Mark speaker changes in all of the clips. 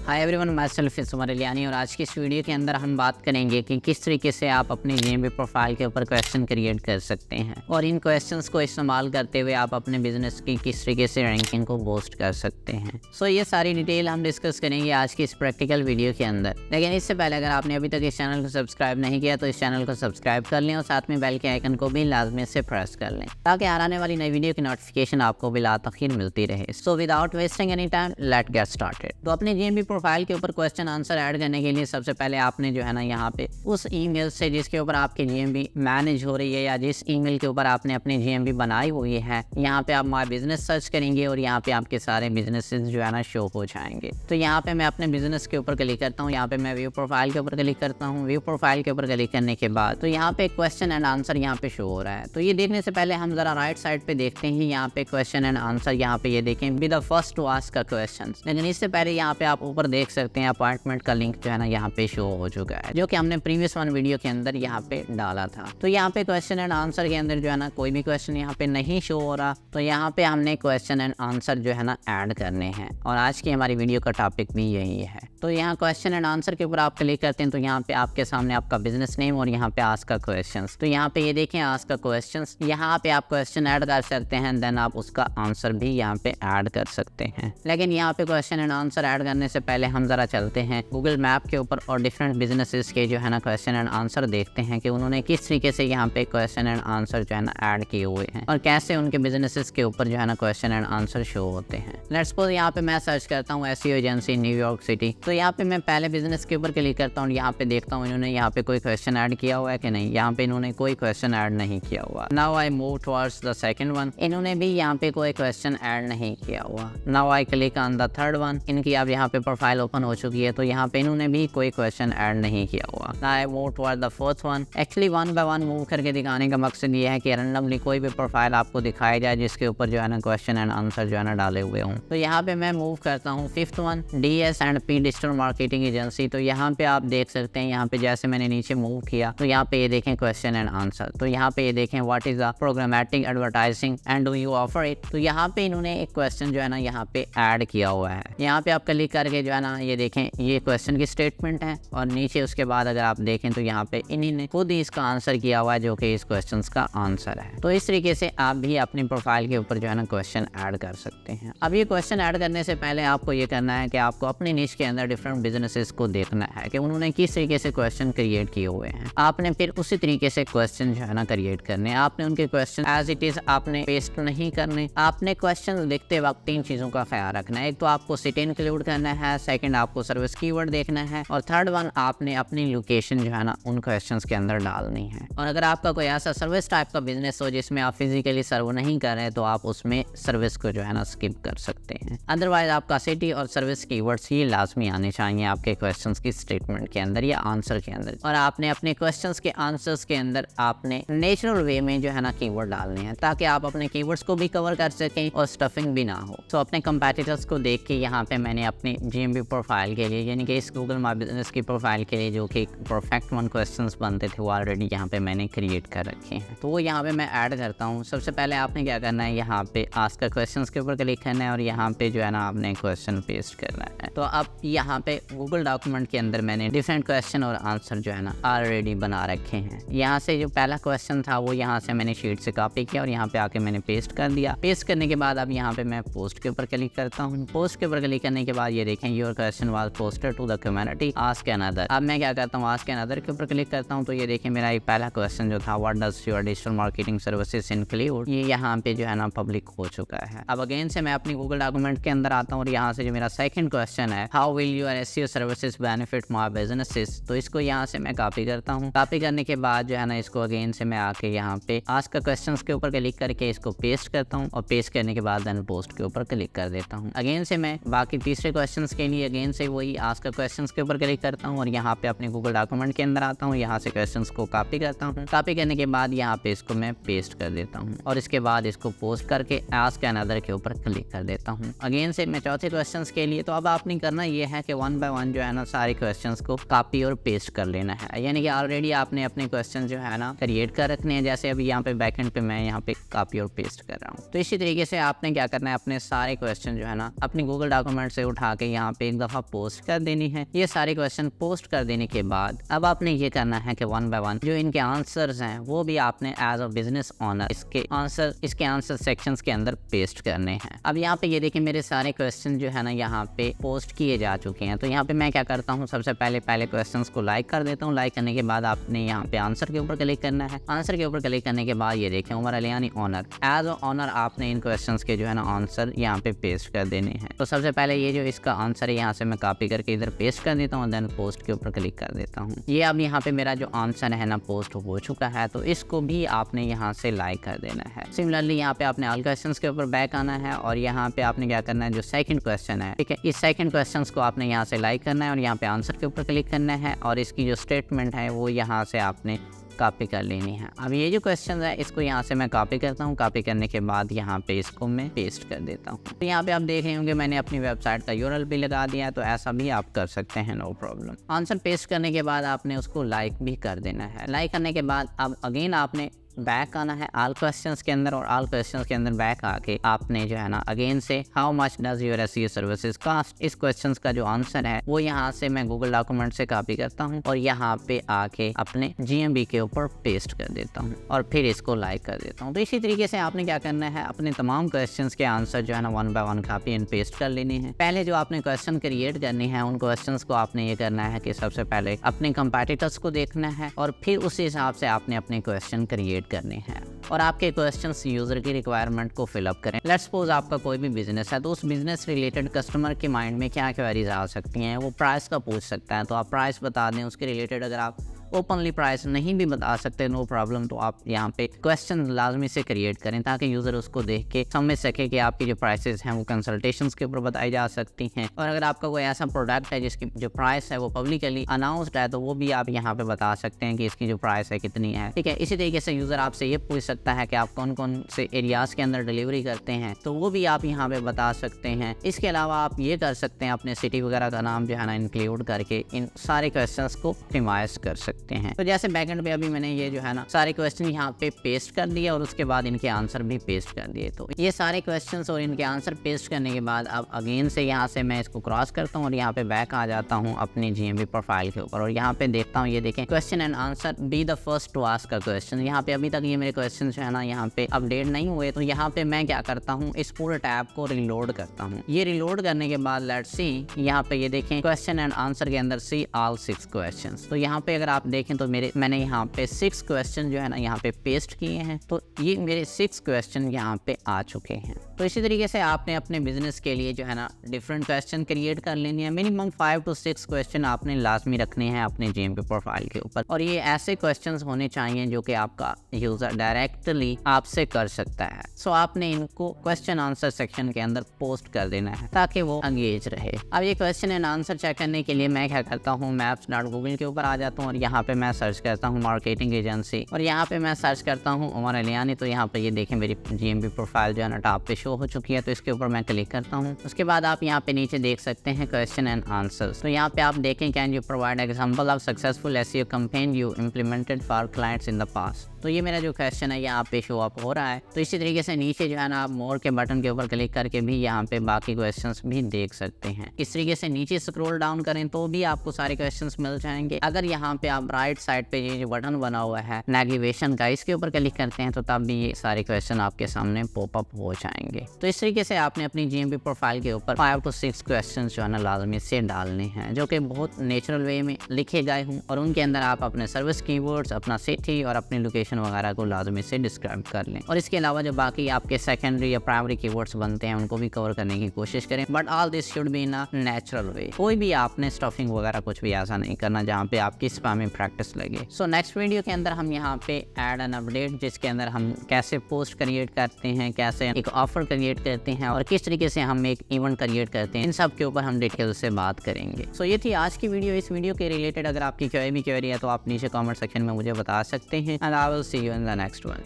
Speaker 1: Hi everyone, मैं self सुमर इलियानी और आज की इस वीडियो के अंदर हम बात करेंगे कि किस तरीके से आप अपनी जीएमबी प्रोफाइल के ऊपर क्वेश्चन क्रिएट कर सकते हैं और इन क्वेश्चंस को इस्तेमाल करते हुए आप अपने बिजनेस की किस तरीके से रैंकिंग को बूस्ट कर सकते हैं। सो ये सारी डिटेल हम डिस्कस करेंगे आज की इस प्रैक्टिकल वीडियो के अंदर। लेकिन इससे पहले अगर आपने अभी तक इस चैनल को सब्सक्राइब नहीं किया तो इस चैनल को सब्सक्राइब कर लें और साथ में बेल के आइकन को भी लाजमी से प्रेस कर लें ताकि आने वाली नई वीडियो की नोटिफिकेशन आपको बिला तखीर मिलती रहे। So without wasting any time let get started. तो अपने जीएमबी प्रोफाइल के ऊपर क्वेश्चन आंसर ऐड करने के लिए सबसे पहले आपने जो है ना यहाँ पे उस ईमेल से जिसके ऊपर आपकी जीएमबी मैनेज हो रही है या जिस ईमेल के ऊपर आपने अपनी जीएमबी बनाई हुई है, यहाँ पे आप माय बिजनेस सर्च करेंगे और यहाँ पे आपके सारे बिजनेसेस जो है ना शो हो जाएंगे। तो यहाँ पे मैं अपने बिजनेस के ऊपर क्लिक करता हूँ, यहाँ पे मैं व्यू प्रोफाइल के ऊपर क्लिक करता हूँ। व्यू प्रोफाइल के ऊपर क्लिक करने के बाद तो यहाँ पे क्वेश्चन एंड आंसर यहाँ पे शो हो रहा है। तो ये देखने से पहले हम जरा राइट साइड पे देखते हैं, यहाँ पे क्वेश्चन एंड आंसर यहाँ पे ये देखें be the first to ask question. लेकिन इससे पहले यहाँ पे आप ऊपर देख सकते हैं अपॉइंटमेंट का लिंक जो है ना यहाँ पे शो हो चुका है, जो कि हमने प्रीवियस वन वीडियो के अंदर यहाँ पे डाला था। तो यहाँ पे क्वेश्चन एंड आंसर के अंदर जो है ना कोई भी क्वेश्चन यहाँ पे नहीं शो हो रहा, तो यहाँ पे हमने क्वेश्चन एंड आंसर जो है ना ऐड करने हैं और आज की हमारी वीडियो का टॉपिक भी यही है। तो यहाँ क्वेश्चन एंड आंसर के ऊपर आप क्लिक करते हैं तो यहाँ पे आपके सामने आपका बिजनेस नेम और यहाँ पे आस्क का क्वेश्चंस। तो यहाँ पे ये देखें आस्क का क्वेश्चंस, यहाँ पे आप क्वेश्चन ऐड कर सकते हैं, देन आप उसका आंसर भी यहाँ पे ऐड कर सकते हैं। लेकिन यहाँ पे क्वेश्चन एंड आंसर ऐड करने से पहले हम जरा चलते हैं गूगल मैप के ऊपर और डिफरेंट बिजनेसेस के जो है ना क्वेश्चन एंड आंसर देखते हैं कि उन्होंने किस तरीके से यहाँ पे क्वेश्चन एंड आंसर जो है ना ऐड किए हुए हैं और कैसे उनके बिजनेसेस के ऊपर जो है ना क्वेश्चन एंड आंसर शो होते हैं। लेट्स सपोज यहाँ पे मैं सर्च करता हूँ एसईओ एजेंसी न्यूयॉर्क सिटी। तो यहाँ पे मैं पहले बिजनेस के ऊपर क्लिक करता हूँ, यहाँ पे देखता हूँ इन्होंने यहाँ पे कोई क्वेश्चन ऐड किया हुआ है कि नहीं। यहाँ पे इन्होंने कोई क्वेश्चन ऐड नहीं किया हुआ। Now I move towards the second one, इन्होंने भी यहाँ पे कोई क्वेश्चन ऐड नहीं किया हुआ। Now I click on the third one, इनकी अब यहाँ पे प्रोफाइल ओपन हो चुकी है तो यहाँ पे इन्होंने भी कोई क्वेश्चन ऐड नहीं किया हुआ। Now I move toward the fourth one. Actually one by one move करके दिखाने का मकसद ये है कि रैंडमली कोई भी प्रोफाइल आपको दिखाई जाए जिसके ऊपर जो है ना क्वेश्चन एंड आंसर जो है ना डाले हुए हों। तो यहाँ पे मैं मूव करता हूँ fifth one, DS&P digital marketing agency. तो यहाँ पे आप देख सकते हैं, यहाँ पे जैसे मैंने नीचे मूव किया तो यहाँ पे ये देखें क्वेश्चन एंड आंसर। तो यहाँ पे ये देखें what is the programmatic advertising and do you offer it. तो यहाँ पे इन्होंने एक क्वेश्चन जो है ना यहाँ पे ऐड किया हुआ है। यहाँ पे आप क्लिक करके जो है ना ये देखें ये क्वेश्चन की स्टेटमेंट है और नीचे उसके बाद अगर आप देखें तो यहाँ पे इन्होंने खुद ही इसका आंसर किया हुआ है जो कि इस क्वेश्चन का आंसर है। तो इस तरीके से आप भी अपनी प्रोफाइल के ऊपर जो है ना क्वेश्चन ऐड कर सकते हैं। अब ये क्वेश्चन ऐड करने से पहले आपको ये करना है कि आपको अपनी निश के अंदर डिफरेंट बिजनेसेस को देखना है कि उन्होंने किस तरीके से क्वेश्चन क्रिएट किए हुए हैं। आपने फिर उसी तरीके से क्वेश्चन जो है ना क्रिएट करने। आपने उनके क्वेश्चन एज इट इज आपने पेस्ट नहीं करने। आपने क्वेश्चन लिखते वक्त तीन चीजों का ख्याल रखना है। एक तो आपको सिटी इंक्लूड करना है, सेकंड आपको सर्विस कीवर्ड देखना है और थर्ड वन आपने अपनी लोकेशन जो है ना उन क्वेश्चंस के अंदर डालनी है। और अगर आपका कोई ऐसा सर्विस टाइप का बिजनेस हो जिसमें आप फिजिकली सर्व नहीं कर रहे तो आप उसमें सर्विस को जो है ना स्किप कर सकते हैं। अदरवाइज आपका सिटी और सर्विस कीवर्ड्स ये लाजमी आने चाहिए आपके क्वेश्चंस की स्टेटमेंट के अंदर या आंसर के अंदर। और आपने अपने क्वेश्चंस के आंसर्स के अंदर आपने नेचुरल वे में जो है ना कीवर्ड डालने हैं ताकि आप अपने कीवर्ड्स को भी कवर कर सकें और स्टफिंग भी ना हो। तो अपने कंपेटिटर्स को देख के यहाँ पे मैंने अपनी जीएमबी प्रोफाइल के लिए यानी कि इस गूगल माय बिजनेस की प्रोफाइल के लिए जो कि परफेक्ट वन क्वेश्चंस बनते थे वो ऑलरेडी यहाँ पे मैंने क्रिएट कर रखे हैं। तो वो यहाँ पे मैं ऐड करता हूँ। सबसे पहले आपने क्या करना है, यहाँ पे आस्क क्वेश्चंस के ऊपर क्लिक करना है और यहाँ पे जो है ना आपने क्वेश्चन पेस्ट करना है। तो अब यहाँ पे गूगल डॉक्यूमेंट के अंदर मैंने डिफरेंट क्वेश्चन और आंसर जो है ना ऑलरेडी बना रखे हैं। यहाँ से जो पहला क्वेश्चन था वो यहाँ से मैंने शीट से कॉपी किया और यहाँ पे आके मैंने पेस्ट कर दिया। पेस्ट करने के बाद अब यहाँ पे मैं पोस्ट के ऊपर क्लिक करता हूँ। पोस्ट के ऊपर क्लिक करने के बाद ये देखें your question was posted to the community ask another. अब मैं क्या करता हूँ, आस्क अनदर के ऊपर क्लिक करता हूँ। तो ये देखें मेरा एक पहला क्वेश्चन जो था what does your digital marketing services include, ये यहाँ पे जो है ना पब्लिक हो चुका है। अब अगेन से मैं अपनी गूगल डॉक्यूमेंट के अंदर आता हूँ और यहाँ से जो मेरा सेकंड क्वेश्चन है how will your SEO services benefit my businesses, तो इसको यहाँ से मैं कॉपी करता हूँ। कॉपी करने के बाद जो है ना इसको अगेन से मैं आके यहाँ पे आस्क क्वेश्चंस के ऊपर क्लिक करके इसको पेस्ट करता हूँ और पेस्ट करने के बाद देन पोस्ट के ऊपर क्लिक कर देता हूँ। अगेन से मैं बाकी तीसरे क्वेश्चंस के लिए अगेन से वही आस्क क्वेश्चंस के ऊपर क्लिक करता हूँ और यहाँ पे अपने गूगल डॉक्यूमेंट के अंदर आता हूँ। यहाँ से क्वेश्चंस को कॉपी करता हूँ। कॉपी करने के बाद यहाँ पे इसको मैं पेस्ट कर देता हूँ और इसके बाद इसको पोस्ट करके आस्क अनदर के ऊपर क्लिक कर देता हूँ। अगेन से मैं चौथे क्वेश्चंस के लिए तो अब आपने करना ये है कि वन बाय वन जो है ना सारे क्वेश्चंस को कॉपी और पेस्ट कर लेना है। यानी कि ऑलरेडी आपने अपने क्वेश्चन जो है ना क्रिएट कर रखने हैं। जैसे अभी यहाँ पे बैकएंड पे मैं यहाँ पे कॉपी और पेस्ट कर रहा हूँ। तो इसी तरीके से आपने क्या करना है, अपने सारे क्वेश्चन जो है ना अपनी गूगल डॉक्यूमेंट से उठा के यहाँ पे एक दफ़ा पोस्ट कर देनी है। ये सारे क्वेश्चन पोस्ट कर देने के बाद अब आपने ये करना है कि वन बाय वन जो इनके आंसर्स हैं वो भी आपने एज अ बिजनेस ऑनर इसके आंसर सेक्शंस के अंदर पेस्ट करने हैं। अब यहाँ पे ये देखिए मेरे सारे क्वेश्चन जो है ना यहाँ पे पोस्ट किए जा चुके हैं। तो यहाँ पे मैं क्या करता हूँ, सबसे पहले क्वेश्चंस को लाइक कर देता हूँ। लाइक करने के बाद आपने यहाँ पे आंसर के ऊपर क्लिक करना है। आंसर के ऊपर क्लिक करने के बाद ये देखें Umar Aliyani honour, as a honour आपने इन क्वेश्चंस के जो है ना आंसर यहाँ पे पेस्ट कर देने हैं। तो सबसे पहले ये जो इसका आंसर है यहाँ से मैं कॉपी करके इधर पेस्ट कर देता हूँ, देन पोस्ट के ऊपर क्लिक कर देता हूँ। ये अब यहाँ पे मेरा जो आंसर है ना पोस्ट हो चुका है, तो इसको भी आपने यहाँ से लाइक कर देना है। सिमिलरली यहाँ पे आपने ऑल क्वेश्चंस के ऊपर बैक आना है और यहाँ पे आपने क्या करना है, जो सेकंड क्वेश्चन है, ठीक है, इस सेकंड क्वेश्चंस को आपने यहाँ से लाइक करना है और यहाँ पे आंसर के ऊपर क्लिक करना है और इसकी जो स्टेटमेंट है वो यहाँ से आपने कॉपी कर लेनी है। अब ये जो क्वेश्चन है इसको यहाँ से मैं कॉपी करता हूँ। कॉपी करने के बाद यहाँ पे इसको मैं पेस्ट कर देता हूँ। तो यहाँ पे आप देख रहे होंगे मैंने अपनी वेबसाइट का यूआरएल भी लगा दिया है, तो ऐसा भी आप कर सकते हैं, नो प्रॉब्लम। आंसर पेस्ट करने के बाद आपने उसको लाइक भी कर देना है। लाइक करने के बाद अब अगेन आपने बैक आना है ऑल क्वेश्चंस के अंदर और ऑल क्वेश्चंस के अंदर बैक आके आपने जो है ना अगेन से how much does your SEO services cost, इस क्वेश्चंस का जो आंसर है वो यहाँ से मैं गूगल डॉक्यूमेंट से कॉपी करता हूँ और यहाँ पे आके अपने GMB के ऊपर पेस्ट कर देता हूँ और फिर इसको लाइक कर देता हूँ। तो इसी तरीके से आपने क्या करना है, अपने तमाम क्वेश्चंस के आंसर जो है ना one by one copy and paste कर लेने हैं। पहले जो आपने क्वेश्चन क्रिएट करने हैं उन क्वेश्चंस को आपने ये करना है कि सबसे पहले अपने कंपेटिटर्स को देखना है और फिर उस हिसाब से आपने अपने क्वेश्चन क्रिएट करने हैं और आपके क्वेश्चंस यूजर की रिक्वायरमेंट को फिलअप करें। लेट्स सपोज आपका कोई भी बिजनेस है, तो उस बिजनेस रिलेटेड कस्टमर के माइंड में क्या क्वेरीज आ सकती हैं, वो प्राइस का पूछ सकता है, तो आप प्राइस बता दें। उसके रिलेटेड अगर आप ओपनली प्राइस नहीं भी बता सकते, नो प्रॉब्लम, तो आप यहाँ पे क्वेश्चन लाजमी से क्रिएट करें ताकि यूज़र उसको देख के समझ सके कि आपकी जो प्राइसेस हैं वो कंसल्टेशंस के ऊपर बताई जा सकती हैं। और अगर आपका कोई ऐसा प्रोडक्ट है जिसकी जो प्राइस है वो पब्लिकली अनाउंसड है, तो वो भी आप यहाँ पे बता सकते हैं कि इसकी जो प्राइस है कितनी है, ठीक है। इसी तरीके से यूज़र आपसे ये पूछ सकता है कि आप कौन कौन से एरियाज़ के अंदर डिलीवरी करते हैं, तो वो भी आप यहाँ पे बता सकते हैं। इसके अलावा आप ये कर सकते हैं अपने सिटी वगैरह का नाम जो है ना इंक्लूड करके इन सारे क्वेश्चंस को ऑप्टिमाइज कर सकते हैं। तो जैसे बैकएंड पे अभी मैंने ये जो है ना सारे क्वेश्चन यहाँ पे पेस्ट कर दिए और उसके बाद इनके आंसर भी पेस्ट कर दिए। तो ये सारे क्वेश्चंस और इनके आंसर पेस्ट करने के बाद अब अगेन से यहाँ से मैं इसको क्रॉस करता हूँ और यहाँ पे बैक आ जाता हूँ अपनी GMB प्रोफाइल के ऊपर और यहाँ पे देखता हूँ, ये देखें question and answer be the first to ask का क्वेश्चन। यहाँ पे अभी तक ये मेरे क्वेश्चन जो है ना यहाँ पे अपडेट नहीं हुए, तो यहाँ पे मैं क्या करता हूँ, इस पूरे टैब को रिलोड करता हूँ। ये रिलोड करने के बाद लेट्स सी, यहाँ पे ये देखें क्वेश्चन एंड आंसर के अंदर सी ऑल 6 क्वेश्चन। तो यहाँ पे अगर आप देखें तो मैंने यहाँ पे 6 क्वेश्चन जो है ना यहाँ पे पेस्ट किए हैं, तो ये मेरे 6 क्वेश्चन यहाँ पे आ चुके हैं। तो इसी तरीके से आपने अपने बिजनेस के लिए जो है ना डिफरेंट क्वेश्चन क्रिएट कर लेने हैं। मिनिमम 5 to 6 क्वेश्चन आपने लाजमी रखने हैं अपने GMB प्रोफाइल के ऊपर और ये ऐसे क्वेश्चंस होने चाहिए जो कि आपका यूजर डायरेक्टली आपसे कर सकता है। सो आपने इनको क्वेश्चन आंसर सेक्शन के अंदर पोस्ट कर देना है ताकि वो एंगेज रहे। अब ये क्वेश्चन एंड आंसर चेक करने के लिए मैं क्या करता हूँ, maps.google के ऊपर आ जाता हूँ और यहाँ पे मैं सर्च करता हूँ मार्केटिंग एजेंसी और यहाँ पे मैं सर्च करता हूँ उमर अलियानी। तो यहाँ पे ये देखें मेरी GMB प्रोफाइल जो है ना टॉप पे शो हो चुकी है, तो इसके ऊपर मैं क्लिक करता हूँ। उसके बाद आप यहाँ पे नीचे देख सकते हैं क्वेश्चन एंड आंसर्स। तो यहाँ पे आप देखें can you provide example of successful SEO campaign you implemented for clients in the past. तो ये मेरा जो क्वेश्चन है यहाँ पे शो अप हो रहा है। तो इसी तरीके से नीचे जो है ना आप मोर के बटन के ऊपर क्लिक करके भी यहाँ पे बाकी क्वेश्चंस भी देख सकते हैं। इस तरीके से नीचे स्क्रॉल डाउन करें तो भी आपको सारे क्वेश्चंस मिल जाएंगे। अगर यहाँ पे आप राइट साइड पे ये जो बटन बना हुआ है नेविगेशन का, इसके ऊपर क्लिक करते हैं तो तब भी ये सारे क्वेश्चन आपके सामने पॉप अप हो जाएंगे। तो इस तरीके से आपने अपनी GMB प्रोफाइल के ऊपर 5 to 6 क्वेश्चन जो है ना लाजमी से डालने हैं, जो कि बहुत नेचुरल वे में लिखे गए हों और उनके अंदर आप अपने सर्विस कीवर्ड्स, अपना सिटी और अपनी लोकेशन वगैरह को लाजमी से डिस्क्राइब कर लें। और इसके अलावा जो बाकी आपके सेकेंडरी या प्राइमरी कीवर्ड्स बनते हैं उनको भी कवर करने की कोशिश करें, but all this should be in a natural way. कोई भी आपने स्टफिंग वगैरह कुछ भी ऐसा नहीं करना जहाँ पे आपकी स्पैमिंग प्रैक्टिस लगे। सो नेक्स्ट वीडियो के अंदर हम यहाँ पे ऐड एन अपडेट, जिसके अंदर हम कैसे पोस्ट क्रिएट करते हैं, कैसे एक ऑफर क्रिएट करते हैं और किस तरीके से हम एक इवेंट क्रिएट करते हैं, इन सब के ऊपर हम डिटेल से बात करेंगे। सो ये थी आज की वीडियो। इस वीडियो के रिलेटेड अगर आपकी कोई भी क्वेरी है तो आप नीचे कमेंट सेक्शन में मुझे बता सकते हैं and I will see you in the next one.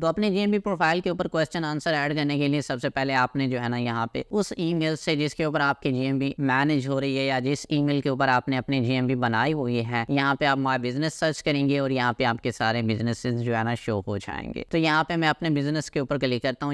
Speaker 1: तो अपने जीएमबी प्रोफाइल के ऊपर क्वेश्चन आंसर ऐड करने के लिए सबसे पहले आपने जो है ना यहाँ पे उस ईमेल से जिसके ऊपर आपकी जीएमबी मैनेज हो रही है या जिस ईमेल के ऊपर आपने अपनी जीएमबी बनाई हुई है, यहाँ पे आप माय बिजनेस सर्च करेंगे और यहाँ पे आपके सारे बिजनेसेस जो है ना शो हो जाएंगे। तो यहाँ पे मैं अपने बिजनेस के ऊपर क्लिक करता हूँ।